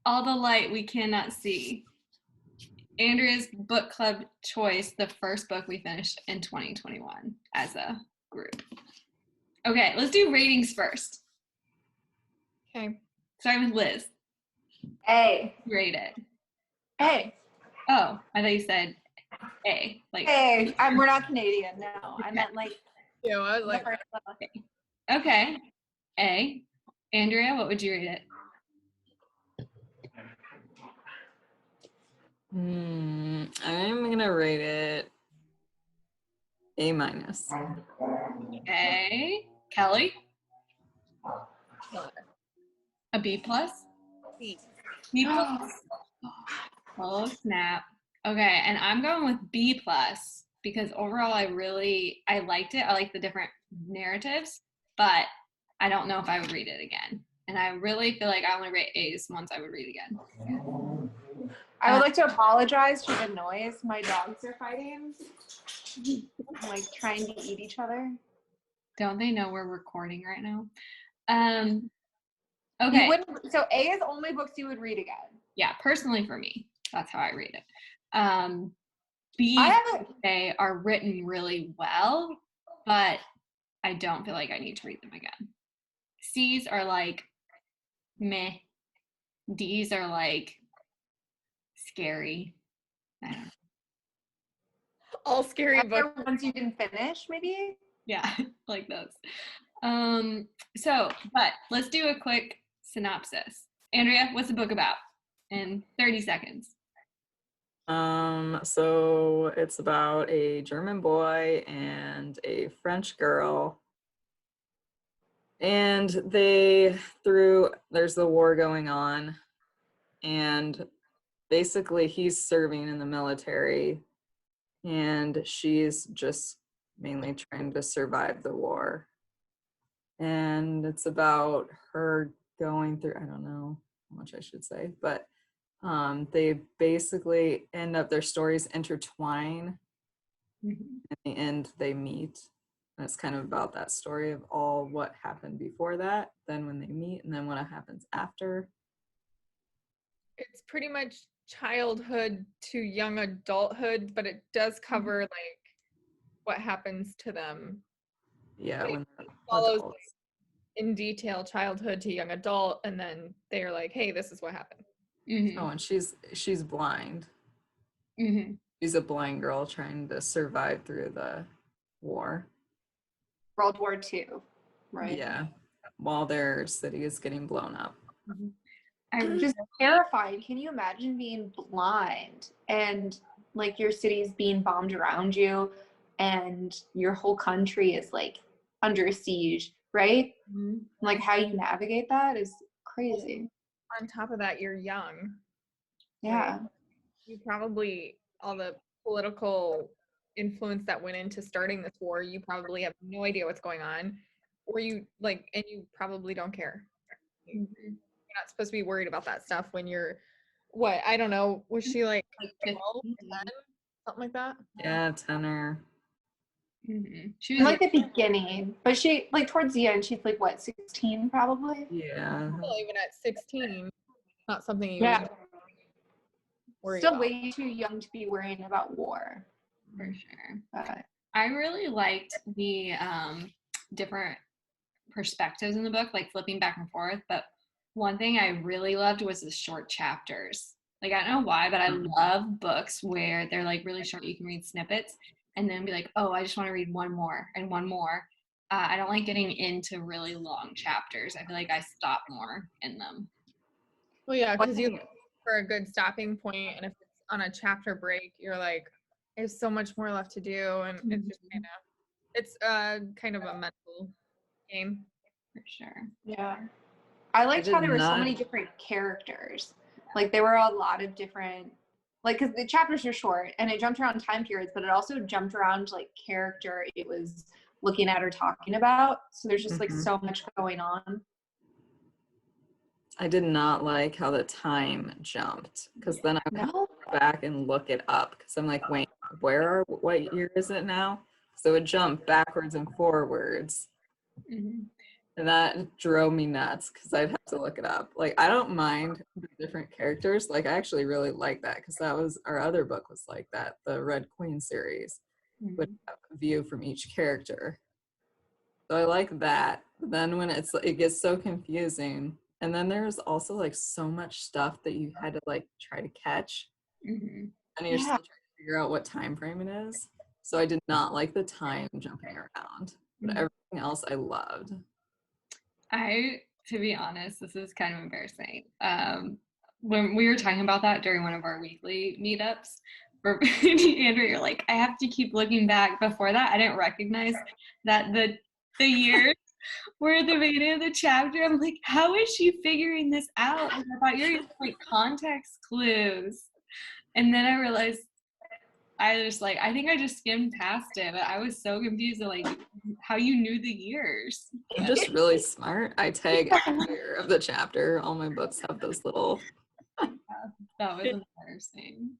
all the light we cannot see. Andrea's book club choice, the first book we finished in 2021 as a group. Okay, let's do ratings first. Okay. Starting with Liz. A. Rate it. A. Oh, I thought you said A. Like A. We're not Canadian. No, I meant like. Yeah, I was like, okay. A. Andrea, what would you rate it? I'm gonna rate it A-. A. Kelly? A B plus? C. B plus? Oh snap. Okay, and I'm going with B plus because overall I liked it. I like the different narratives, but I don't know if I would read it again. And I really feel like I only rate A's once I would read again. I would like to apologize for the noise. My dogs are fighting. Like trying to eat each other. Don't they know we're recording right now? Okay. So A is only books you would read again. Yeah, personally for me, that's how I read it. B they are written really well, but I don't feel like I need to read them again. C's are like meh. D's are like scary. I don't know. All scary books. Ones you didn't finish, maybe? Yeah, like those. But let's do a quick synopsis. Andrea, what's the book about? In 30 seconds. So it's about a German boy and a French girl. And there's the war going on. And basically he's serving in the military and she's just mainly trying to survive the war. And it's about her going through, I don't know how much I should say, but they basically end up, their stories intertwine. In the end, they meet. And it's kind of about that story of all what happened before that, then when they meet, and then what happens after. It's pretty much childhood to young adulthood, but it does cover like what happens to them. Yeah, when they're follows adults. In detail childhood to young adult, and then they're like, hey, this is what happened. Mm-hmm. Oh, and she's blind. Mm-hmm. She's a blind girl trying to survive through the war. World War II, right? Yeah, while their city is getting blown up. Mm-hmm. I'm just terrified. Can you imagine being blind and like your city's being bombed around you and your whole country is like under siege, right? Mm-hmm. Like how you navigate that is crazy. On top of that, you're young. Yeah. Right? You probably, all the political influence that went into starting this war, you probably have no idea what's going on, or you probably don't care. Mm-hmm. You're not supposed to be worried about that stuff when you're, what, I don't know, was she like 12, 10, something like that? Yeah, 10 or... Mm-hmm. She In was like the beginning, but she like towards the end, she's like what, 16 probably? Yeah. Well, even at 16, not something you worry Still about. way too young to be worrying about war. for sure. But I really liked the different perspectives in the book, like flipping back and forth. But one thing I really loved was the short chapters. Like, I don't know why, but I love books where they're like really short. You can read snippets and then be like, oh, I just want to read one more and one more. I don't like getting into really long chapters. I feel like I stop more in them. Well, yeah, because you look for a good stopping point, and if it's on a chapter break, you're like, there's so much more left to do, and it's just kind of a mental game. For sure. yeah. I liked how there were so not- many different characters. Like there were a lot of different, like, because the chapters are short and it jumped around time periods, but it also jumped around like character it was looking at or talking about. So there's just like so much going on. I did not like how the time jumped, because then I would have to go back and look it up, because I'm like, wait, what year is it now? So it would jump backwards and forwards. Mm-hmm. And that drove me nuts because I'd have to look it up. Like, I don't mind the different characters. Like, I actually really like that because that was our other book was like that, the Red Queen series, would have a view from each character. So I like that. But then when it gets so confusing, and then there's also like so much stuff that you had to like try to catch, and you're still trying to figure out what time frame it is. So I did not like the time jumping around, but everything else I loved. To be honest, this is kind of embarrassing. When we were talking about that during one of our weekly meetups, for Andrew, you're like, I have to keep looking back. Before that, I didn't recognize that the years were the beginning of the chapter. I'm like, how is she figuring this out? And I thought you were using like context clues. And then I realized I think I just skimmed past it, but I was so confused at like how you knew the years. I'm just really smart. I tag every year of the chapter. All my books have those little. That was embarrassing.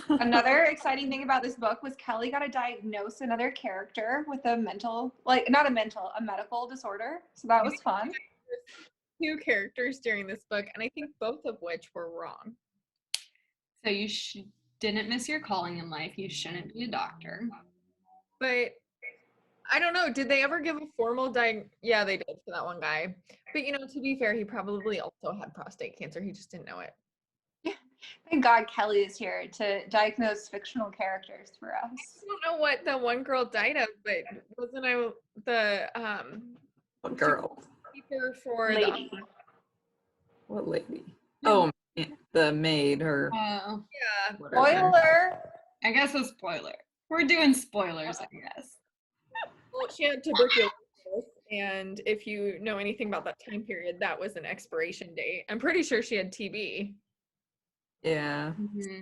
Another exciting thing about this book was Kelly got to diagnose another character with a medical disorder. So that was fun. 2 characters during this book, and I think both of which were wrong. So you didn't miss your calling in life. You shouldn't be a doctor. But I don't know. Did they ever give a formal Yeah, they did for that one guy. But to be fair, he probably also had prostate cancer. He just didn't know it. Thank God Kelly is here to diagnose fictional characters for us. I don't know what the one girl died of, but wasn't I the What girl? speaker for Lady. What lady? Oh, the maid or yeah. whatever. Spoiler. I guess a spoiler. We're doing spoilers, I guess. Well, she had tuberculosis, and if you know anything about that time period, that was an expiration date. I'm pretty sure she had TB. Yeah.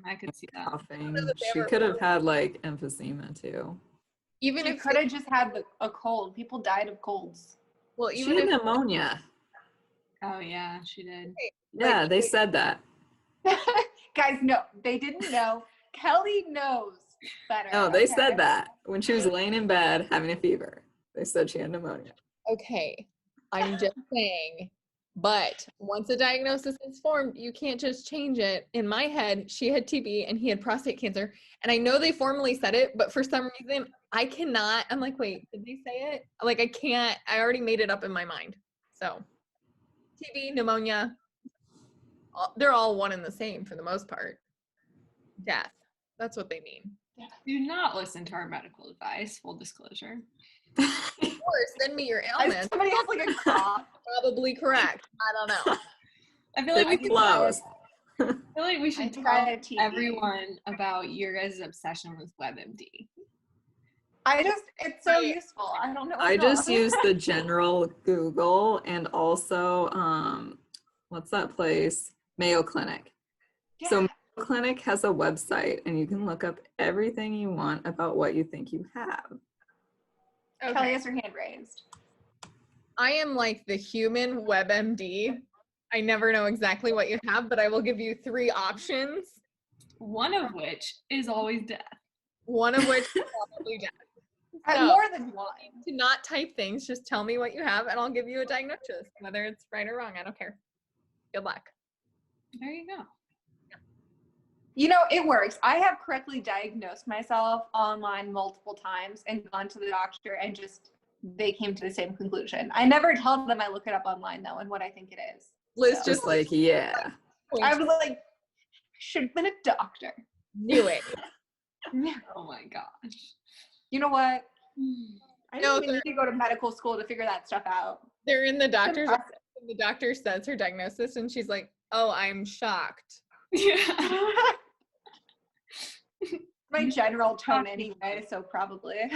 I could see that. Coughing. She could have had like emphysema too. Even if could have just had a cold. People died of colds. Well, She had pneumonia. Oh yeah, she did. Yeah, they said that. Guys, no, they didn't know. Kelly knows better. No, they said that when she was laying in bed having a fever. They said she had pneumonia. Okay, I'm just saying. But once a diagnosis is formed, you can't just change it. In my head, she had TB and he had prostate cancer. And I know they formally said it, but for some reason, I cannot. I'm like, wait, did they say it? Like, I can't. I already made it up in my mind. So, TB, pneumonia, they're all one and the same for the most part. Death. That's what they mean. Do not listen to our medical advice, full disclosure. Of course, send me your ailments. Somebody has like a cough. Probably correct. I don't know. I feel like we should tell everyone about your guys' obsession with WebMD. It's so useful. I don't know. I just use the general Google and also, what's that place? Mayo Clinic. Yeah. So Mayo Clinic has a website and you can look up everything you want about what you think you have. Okay. Kelly has her hand raised. I am like the human WebMD. I never know exactly what you have, but I will give you 3 options. One of which is always death. One of which is probably death. So, more than one. To not type things, just tell me what you have and I'll give you a diagnosis. Whether it's right or wrong, I don't care. Good luck. There you go. It works. I have correctly diagnosed myself online multiple times and gone to the doctor and they came to the same conclusion. I never tell them I look it up online though and what I think it is. Liz just like, yeah. I was like, I should have been a doctor. Knew it. Oh my gosh. You know what? I don't even need to go to medical school to figure that stuff out. They're in the doctor's office. The doctor says her diagnosis and she's like, oh, I'm shocked. Yeah. My general tone anyway, so probably.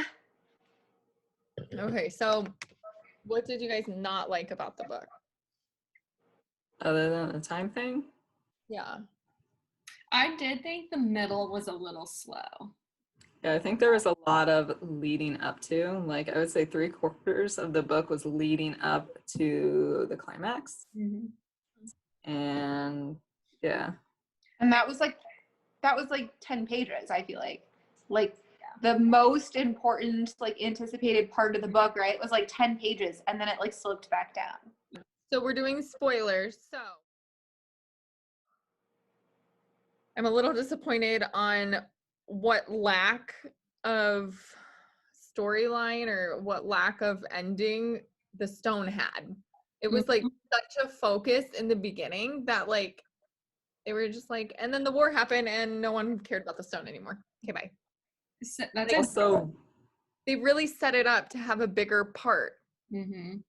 Okay, so what did you guys not like about the book? Other than the time thing? Yeah. I did think the middle was a little slow. Yeah, I think there was a lot of leading up to, like I would say 3/4 of the book was leading up to the climax. And yeah. And that was like 10 pages, I feel like. the most important, like, anticipated part of the book, right, was like 10 pages, and then it like slipped back down. So we're doing spoilers. So I'm a little disappointed on what lack of storyline or what lack of ending the stone had. It was like such a focus in the beginning that like they were just like, and then the war happened and no one cared about the stone anymore. Okay, bye. So that's Also, They really set it up to have a bigger part. And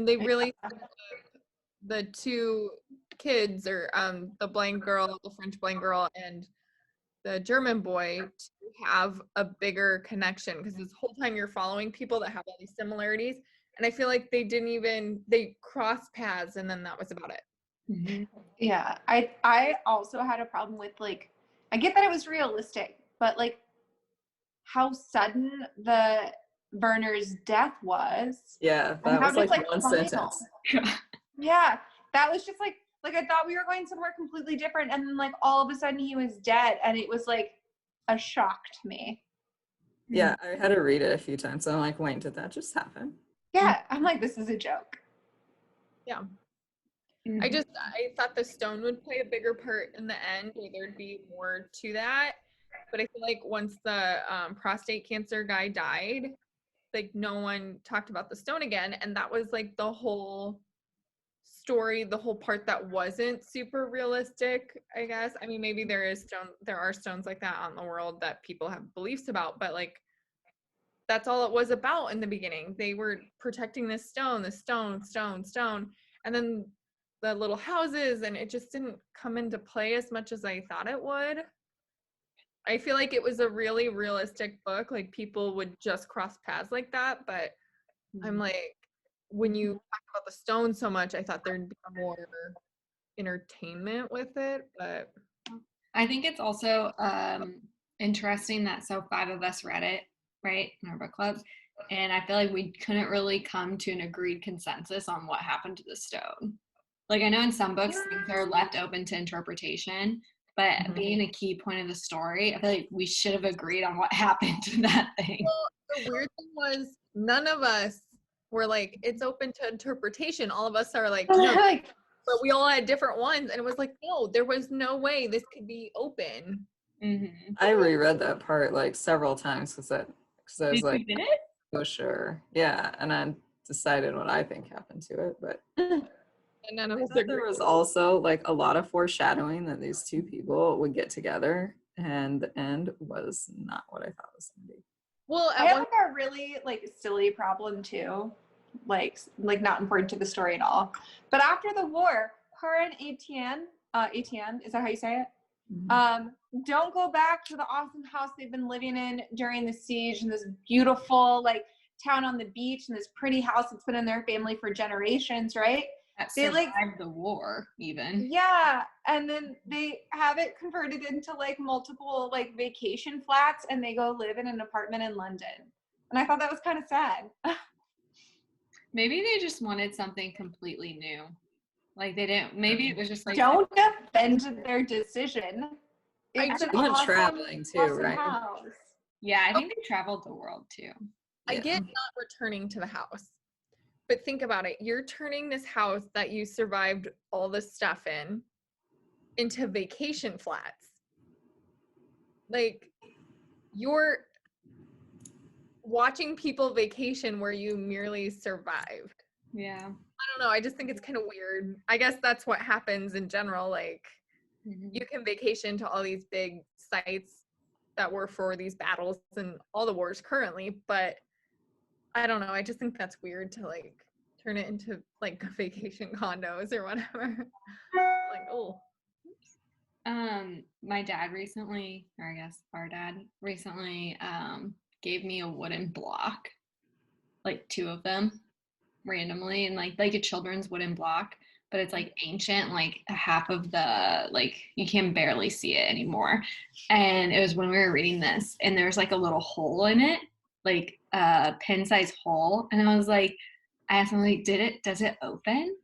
they really set up the two kids, or the blind girl, the French blind girl, and the German boy, to have a bigger connection, because this whole time you're following people that have all these similarities, and I feel like they crossed paths and then that was about it. Yeah, I also had a problem with, like, I get that it was realistic, but like how sudden the Werner's death was. yeah, and that how was like just, one final. sentence. Yeah, that was just like I thought we were going somewhere completely different, and then like all of a sudden he was dead, and it was like a shock to me. Yeah, I had to read it a few times. So I'm like, wait, did that just happen? Yeah, I'm like, this is a joke. Yeah. I thought the stone would play a bigger part in the end, or there'd be more to that. But I feel like once the prostate cancer guy died, like no one talked about the stone again. And that was like the whole story, the whole part that wasn't super realistic, I guess. I mean, maybe there are stones like that out in the world that people have beliefs about, but like that's all it was about in the beginning. They were protecting this stone, and then the little houses, and it just didn't come into play as much as I thought it would. I feel like it was a really realistic book. Like people would just cross paths like that, but I'm like, when you talk about the stone so much, I thought there'd be more entertainment with it, but I think it's also interesting that 5 of us read it, right, in our book club, and I feel like we couldn't really come to an agreed consensus on what happened to the stone. Like, I know in some books things are left open to interpretation, but being a key point of the story, I feel like we should have agreed on what happened to that thing. Well, the weird thing was none of us were like, it's open to interpretation. All of us are like, no, but we all had different ones, and it was like, no, there was no way this could be open. I reread that part like several times because I was like, did it? oh sure, yeah, and I decided what I think happened to it, but And none of us there was also like a lot of foreshadowing that these two people would get together, and the end was not what I thought it was going to be. Well, I have like a really like silly problem too, like not important to the story at all. But after the war, her and Etienne, is that how you say it? Don't go back to the awesome house they've been living in during the siege, and this beautiful like town on the beach, and this pretty house that's been in their family for generations, right? That they survived the war even. Yeah, and then they have it converted into like multiple like vacation flats, and they go live in an apartment in London. And I thought that was kind of sad. Maybe they just wanted something completely new. Like they didn't, maybe it was just like, don't defend their decision. It's awesome, traveling too, awesome right? House. Yeah, I think they traveled the world too. I get not returning to the house, but think about it. You're turning this house that you survived all this stuff in into vacation flats. Like, you're watching people vacation where you merely survived. Yeah. I don't know. I just think it's kind of weird. I guess that's what happens in general. Like, you can vacation to all these big sites that were for these battles and all the wars currently, but I don't know. I just think that's weird to like turn it into like vacation condos or whatever. Like, oh. My dad recently, or I guess our dad recently, gave me a wooden block, like 2 of them randomly, and like a children's wooden block, but it's like ancient, like half of the, like you can barely see it anymore. And it was when we were reading this, and there's like a little hole in it, like a pin-sized hole, and I was like, I asked him, like, does it open?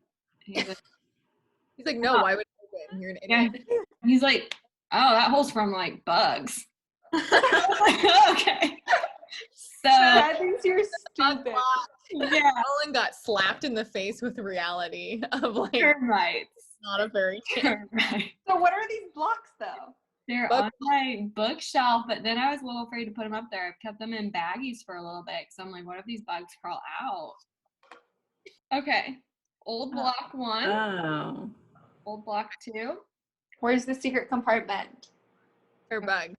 And he's like, no, why would it open? You're an idiot. Yeah. He's like, oh, that hole's from like bugs. Okay. So Dad thinks you're stupid. yeah, Ellen got slapped in the face with reality of like termites. not a fairy tale. Termites. So what are these blocks though? They're Book- on my bookshelf, but then I was a little afraid to put them up there. I've kept them in baggies for a little bit because I'm like, what if these bugs crawl out? Okay. Old block 1, Oh. old block 2. Where's the secret compartment? Her bug.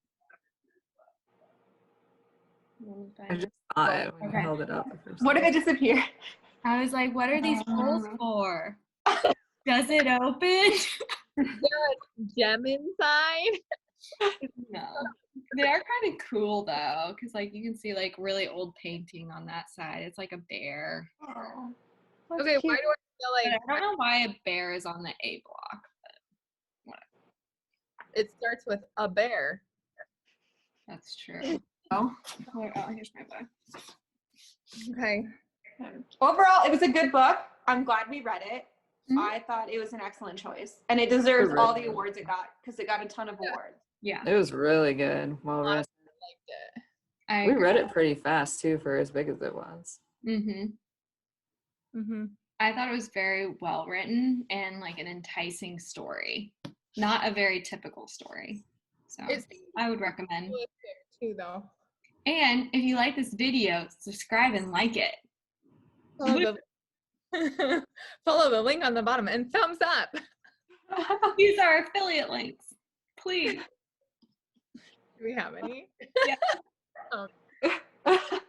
I just saw it when Okay. you held it up the first What if time. it disappeared? I was like, what are these holes for? Does it open? Gem inside. No. They are kind of cool though, because like you can see like really old painting on that side. It's like a bear. Oh, Okay, why do I But feel I like don't know why a bear is on the A block. it starts with a bear? That's true. Oh, here's my book. Okay. Overall, it was a good book. I'm glad we read it. Mhm. I thought it was an excellent choice, and it deserves all the awards it got because it got a ton of awards. Yeah. It was really good. Well I read. liked it. I We read it pretty fast too for as big as it was. Mm-hmm. Mm-hmm. I thought it was very well written and like an enticing story. Not a very typical story. So It's I would recommend. too, though. And if you like this video, subscribe and like it. Follow the, follow the link on the bottom and thumbs up. These are affiliate links. Please. Do we have any? Yeah. Oh.